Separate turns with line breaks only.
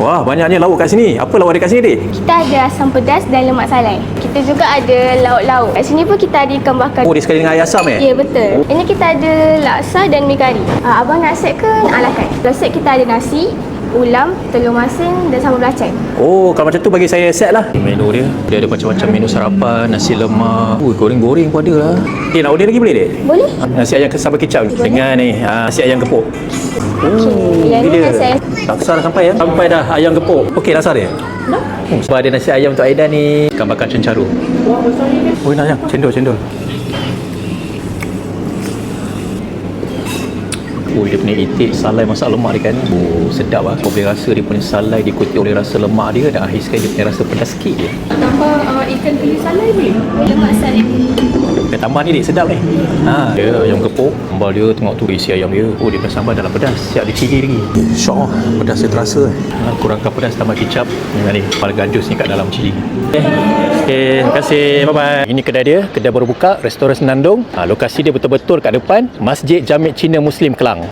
Wah, banyaknya lauk kat sini. Apa lauk ada kat sini, Dik?
Kita ada asam pedas dan lemak salai. Kita juga ada lauk-lauk. Kat sini pun kita ada ikan bakar.
Oh, dia sekali dengan ayam asam
Ya, betul. Ini kita ada laksa dan mi kari. Abang nak set ke nak ala carte? Kalau set kita ada nasi, ulam, telur masin dan sambal belacan.
Oh, kalau macam tu bagi saya set lah. Menu dia, dia ada macam-macam menu sarapan, nasi lemak. Goreng-goreng pun ada lah. Nak order lagi boleh, Dik?
Boleh?
Nasi ayam sambal kicap dengan ni, nasi ayam gepuk.
Okey. Yang ni nasi ayam.
Laksa dah sampai ya? Sampai dah ayam gepuk. Okey, laksa dia? Dah. Sebab ada nasi ayam untuk Aida ni. Ikan bakar cencaru. Oh, nak yang? Cendol. Oh, dia punya itik salai masak lemak dia kan. Oh, sedap lah. Kau boleh rasa dia punya salai diikuti oleh rasa lemak dia dan akhir sekali dia punya rasa pedas sikit je.
Tambah ikan keli salai ni. Lemak salai ni.
Dia tambah ni, Dik, sedap ni. Dia ayam gepuk. Sambal dia, tengok tu isi ayam dia. Oh, dia punya sambal dalam pedas. Siap dia cili lagi. Syok lah. Pedas dia terasa. Kurangkan pedas, tambah kicap. Dengan ni, kepala gandus ni kat dalam cili. Okay, terima kasih. Bye-bye. Ini kedai dia. Kedai baru buka. Restoran Senandung. Lokasi dia betul-betul kat depan Masjid Jamik Cina Muslim Kelang.